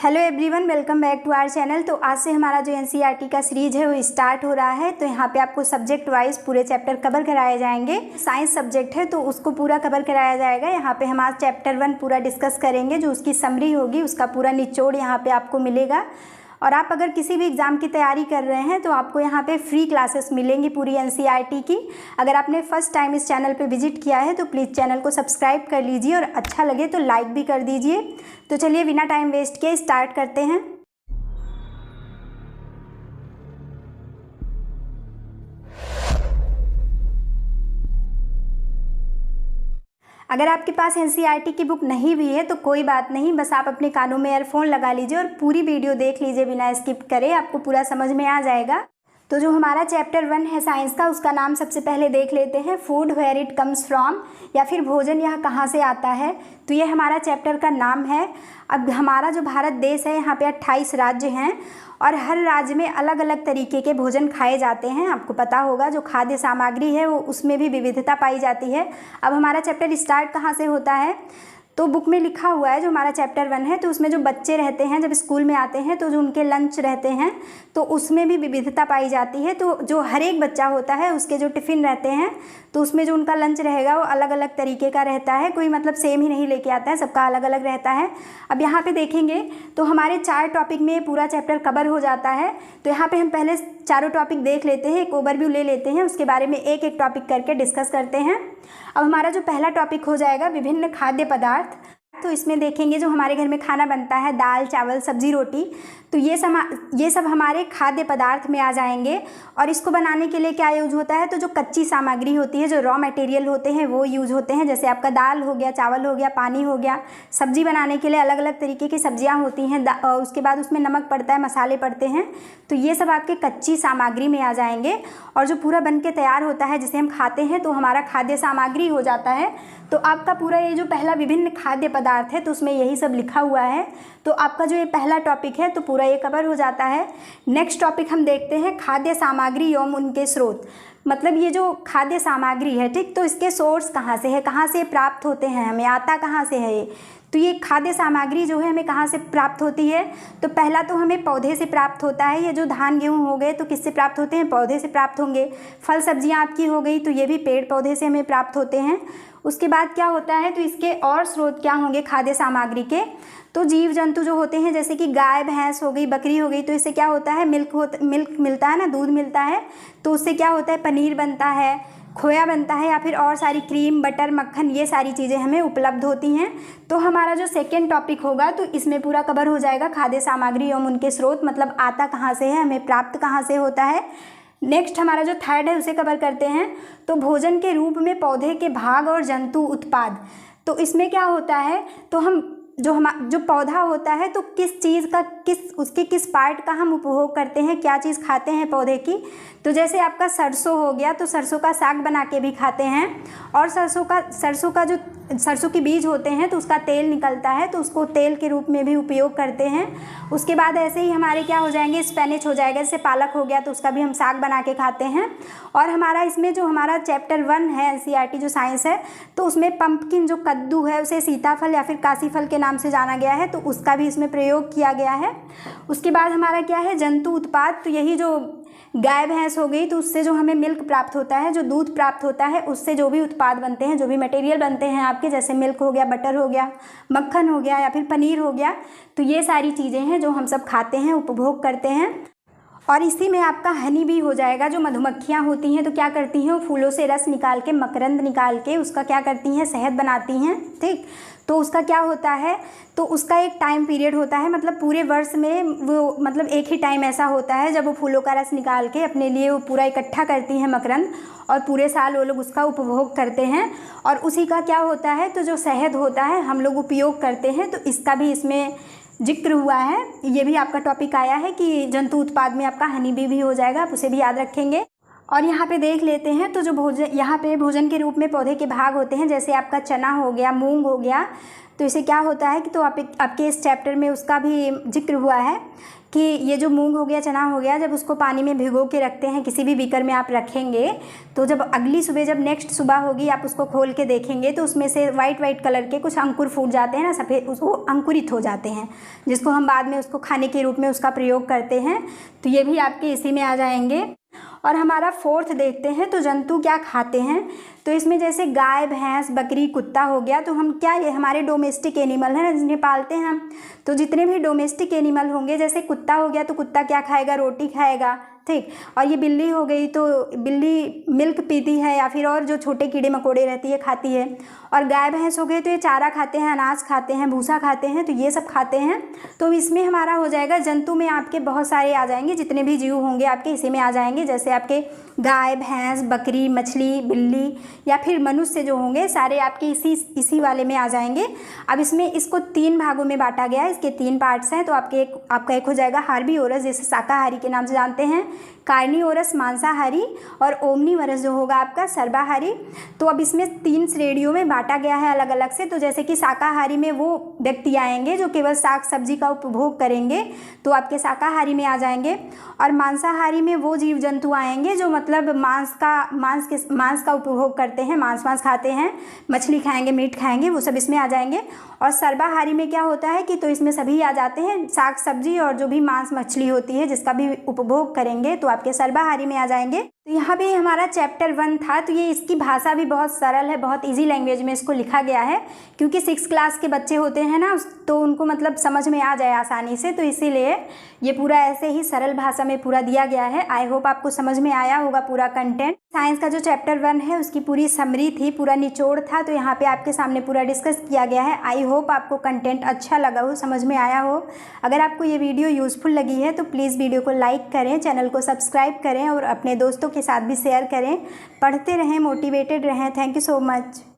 Hello everyone, welcome back to our channel. तो आज से हमारा जो एनसीईआरटी का सीरीज है वो स्टार्ट हो रहा है। तो यहाँ पे आपको सब्जेक्ट वाइज पूरे चैप्टर कवर कराए जाएंगे। साइंस सब्जेक्ट है तो उसको पूरा कवर कराया जाएगा। यहाँ पे हम आज चैप्टर 1 पूरा डिस्कस करेंगे। जो उसकी समरी होगी उसका पूरा निचोड़ यहाँ पे आपको मिलेगा। और आप अगर किसी भी एग्ज़ाम की तैयारी कर रहे हैं तो आपको यहाँ पे फ्री क्लासेस मिलेंगी पूरी एनसीईआरटी की। अगर आपने फर्स्ट टाइम इस चैनल पे विजिट किया है तो प्लीज़ चैनल को सब्सक्राइब कर लीजिए और अच्छा लगे तो लाइक भी कर दीजिए। तो चलिए बिना टाइम वेस्ट किए स्टार्ट करते हैं। अगर आपके पास एनसीईआरटी की बुक नहीं भी है तो कोई बात नहीं, बस आप अपने कानों में ईयरफोन लगा लीजिए और पूरी वीडियो देख लीजिए बिना स्किप करे, आपको पूरा समझ में आ जाएगा। तो जो हमारा चैप्टर 1 है साइंस का, उसका नाम सबसे पहले देख लेते हैं, food where it comes from, या फिर भोजन यह कहाँ से आता है। तो ये हमारा चैप्टर का नाम है। अब हमारा जो भारत देश है यहाँ पे 28 राज्य हैं और हर राज्य में अलग अलग तरीके के भोजन खाए जाते हैं। आपको पता होगा जो खाद्य सामग्री है वो उसमें भी विविधता पाई जाती है। अब हमारा चैप्टर स्टार्ट कहाँ से होता है, तो बुक में लिखा हुआ है जो हमारा चैप्टर 1 है तो उसमें जो बच्चे रहते हैं जब स्कूल में आते हैं तो जो उनके लंच रहते हैं तो उसमें भी विविधता पाई जाती है। तो जो हर एक बच्चा होता है उसके जो टिफ़िन रहते हैं तो उसमें जो उनका लंच रहेगा वो अलग अलग तरीके का रहता है। कोई मतलब सेम ही नहीं लेके आता है, सबका अलग अलग रहता है। अब यहाँ पे देखेंगे तो हमारे 4 टॉपिक में पूरा चैप्टर कवर हो जाता है। तो यहाँ पे हम पहले चारों टॉपिक देख लेते हैं, एक ओवरव्यू ले लेते हैं, उसके बारे में एक एक टॉपिक करके डिस्कस करते हैं। अब हमारा जो पहला टॉपिक हो जाएगा विभिन्न खाद्य पदार्थ। तो इसमें देखेंगे जो हमारे घर में खाना बनता है, दाल चावल सब्जी रोटी, तो ये सब हमारे खाद्य पदार्थ में आ जाएंगे। और इसको बनाने के लिए क्या यूज होता है, तो जो कच्ची सामग्री होती है, जो रॉ मटेरियल होते हैं वो यूज होते हैं। जैसे आपका दाल हो गया, चावल हो गया, पानी हो गया। सब्जी बनाने के लिए अलग अलग तरीके की सब्जियां होती हैं, उसके बाद उसमें नमक पड़ता है, मसाले पड़ते हैं। तो ये सब आपके कच्ची सामग्री में आ जाएंगे। और जो पूरा बन के तैयार होता है जिसे हम खाते हैं तो हमारा खाद्य सामग्री हो जाता है। तो आपका पूरा ये जो पहला विभिन्न खाद्य पदार्थ है तो उसमें यही सब लिखा हुआ है। तो आपका जो ये पहला टॉपिक है तो पूरा ये कवर हो जाता है। नेक्स्ट टॉपिक हम देखते हैं खाद्य सामग्री एवं उनके स्रोत। मतलब ये जो खाद्य सामग्री है, ठीक, तो इसके सोर्स कहाँ से है, कहाँ से प्राप्त होते हैं, हमें आता कहाँ से है ये। तो ये खाद्य सामग्री जो है हमें कहाँ से प्राप्त होती है, तो पहला तो हमें पौधे से प्राप्त होता है। ये जो धान गेहूँ हो गए तो किससे प्राप्त होते हैं, पौधे से प्राप्त होंगे। फल सब्जियाँ आपकी हो गई तो ये भी पेड़ पौधे से हमें प्राप्त होते हैं। उसके बाद क्या होता है, तो इसके और स्रोत क्या होंगे खाद्य सामग्री के, तो जीव जंतु जो होते हैं जैसे कि गाय भैंस हो गई, बकरी हो गई, तो इससे क्या होता है, मिल्क मिलता है ना, दूध मिलता है। तो उससे क्या होता है, पनीर बनता है, खोया बनता है, या फिर और सारी क्रीम बटर मक्खन ये सारी चीज़ें हमें उपलब्ध होती हैं। तो हमारा जो सेकेंड टॉपिक होगा तो इसमें पूरा कवर हो जाएगा खाद्य सामग्री एवं उनके स्रोत, मतलब आता कहाँ से है, हमें प्राप्त कहाँ से होता है। नेक्स्ट हमारा जो थर्ड है उसे कवर करते हैं, तो भोजन के रूप में पौधे के भाग और जंतु उत्पाद। तो इसमें क्या होता है, तो हम जो पौधा होता है तो किस चीज़ का उसके किस पार्ट का हम उपभोग करते हैं, क्या चीज़ खाते हैं पौधे की। तो जैसे आपका सरसों हो गया तो सरसों का साग बना के भी खाते हैं। और सरसों के बीज होते हैं तो उसका तेल निकलता है तो उसको तेल के रूप में भी उपयोग करते हैं। उसके बाद ऐसे ही हमारे क्या हो जाएंगे, स्पेनिच हो जाएगा, जैसे पालक हो गया तो उसका भी हम साग बना के खाते हैं। और हमारा इसमें जो हमारा चैप्टर 1 है एनसीईआरटी जो साइंस है तो उसमें पंपकिन जो कद्दू है उसे सीताफल या फिर काशी फल के नाम से जाना गया है, तो उसका भी इसमें प्रयोग किया गया है। उसके बाद हमारा क्या है, जंतु उत्पाद। तो यही जो गाय भैंस हो गई तो उससे जो हमें मिल्क प्राप्त होता है, जो दूध प्राप्त होता है, उससे जो भी उत्पाद बनते हैं, जो भी मटेरियल बनते हैं आपके, जैसे मिल्क हो गया, बटर हो गया, मक्खन हो गया या फिर पनीर हो गया, तो ये सारी चीज़ें हैं जो हम सब खाते हैं, उपभोग करते हैं। और इसी में आपका हनी भी हो जाएगा। जो मधुमक्खियाँ होती हैं तो क्या करती हैं, वो फूलों से रस निकाल के, मकरंद निकाल के उसका क्या करती हैं, शहद बनाती हैं, ठीक। तो उसका क्या होता है, तो उसका एक टाइम पीरियड होता है, मतलब पूरे वर्ष में वो मतलब एक ही टाइम ऐसा होता है जब वो फूलों का रस निकाल के अपने लिए वो पूरा इकट्ठा करती हैं मकरंद, और पूरे साल वो लोग उसका उपभोग करते हैं। और उसी का क्या होता है, तो जो शहद होता है हम लोग उपयोग करते हैं। तो इसका भी इसमें जिक्र हुआ है। ये भी आपका टॉपिक आया है कि जंतु उत्पाद में आपका हनी बी भी हो जाएगा, आप उसे भी याद रखेंगे। और यहाँ पे देख लेते हैं तो जो भोजन, यहाँ पे भोजन के रूप में पौधे के भाग होते हैं, जैसे आपका चना हो गया, मूंग हो गया। तो इसे क्या होता है कि तो आपके इस चैप्टर में उसका भी जिक्र हुआ है कि ये जो मूंग हो गया, चना हो गया, जब उसको पानी में भिगो के रखते हैं, किसी भी बीकर में आप रखेंगे, तो जब अगली सुबह, जब नेक्स्ट सुबह होगी, आप उसको खोल के देखेंगे तो उसमें से वाइट कलर के कुछ अंकुर फूट जाते हैं ना, सफ़ेद, उसको अंकुरित हो जाते हैं, जिसको हम बाद में उसको खाने के रूप में उसका प्रयोग करते हैं। तो ये भी आपके इसी में आ जाएंगे। और हमारा फोर्थ देखते हैं तो जंतु क्या खाते हैं। तो इसमें जैसे गाय, भैंस, बकरी, कुत्ता हो गया, तो हम क्या, ये हमारे डोमेस्टिक एनिमल हैं जिन्हें पालते हैं हम। तो जितने भी डोमेस्टिक एनिमल होंगे, जैसे कुत्ता हो गया तो कुत्ता क्या खाएगा, रोटी खाएगा, ठीक। और ये बिल्ली हो गई तो बिल्ली मिल्क पीती है या फिर और जो छोटे कीड़े मकोड़े रहती है खाती है। और गाय भैंस हो गए तो ये चारा खाते हैं, अनाज खाते हैं, भूसा खाते हैं, तो ये सब खाते हैं। तो इसमें हमारा हो जाएगा, जंतु में आपके बहुत सारे आ जाएंगे, जितने भी जीव होंगे आपके इसी में आ जाएंगे। जैसे आपके गाय, भैंस, बकरी, मछली, बिल्ली या फिर मनुष्य जो होंगे, सारे आपके इसी वाले में आ जाएंगे। अब इसमें इसको 3 भागों में बांटा गया है, इसके 3 पार्ट्स हैं। तो आपका एक हो जाएगा हार्बीवोरस, जिसे शाकाहारी के नाम से जानते हैं, कार्निवोरस मांसाहारी, और ओमनीवोरस जो होगा आपका सर्वाहारी। तो अब इसमें 3 श्रेणियों में बांटा गया है अलग अलग से। तो जैसे कि शाकाहारी में वो व्यक्ति आएंगे जो केवल साग सब्जी का उपभोग करेंगे, तो आपके शाकाहारी में आ जाएंगे। और मांसाहारी में वो जीव जंतु आएंगे जो मतलब मांस का उपभोग करते हैं, मांस खाते हैं, मछली खाएंगे, मीट खाएंगे, वो सब इसमें आ जाएंगे। और सर्वाहारी में क्या होता है कि तो इसमें सभी आ जाते हैं, साग सब्जी और जो भी मांस मछली होती है जिसका भी उपभोग करेंगे, तो आपके सर्वाहारी में आ जाएंगे। तो यहाँ पे हमारा चैप्टर 1 था। तो ये इसकी भाषा भी बहुत सरल है, बहुत इजी लैंग्वेज में इसको लिखा गया है, क्योंकि 6 क्लास के बच्चे होते हैं ना, तो उनको मतलब समझ में आ जाए आसानी से, तो इसीलिए ये पूरा ऐसे ही सरल भाषा में पूरा दिया गया है। आई होप आपको समझ में आया होगा पूरा कंटेंट। साइंस का जो चैप्टर 1 है उसकी पूरी समरी थी, पूरा निचोड़ था, तो यहाँ पे आपके सामने पूरा डिस्कस किया गया है। आई होप आपको कंटेंट अच्छा लगा हो, समझ में आया हो। अगर आपको ये वीडियो यूज़फुल लगी है तो प्लीज़ वीडियो को लाइक करें, चैनल को सब्सक्राइब करें और अपने दोस्तों के साथ भी शेयर करें। पढ़ते रहें, मोटिवेटेड रहें। Thank you so much.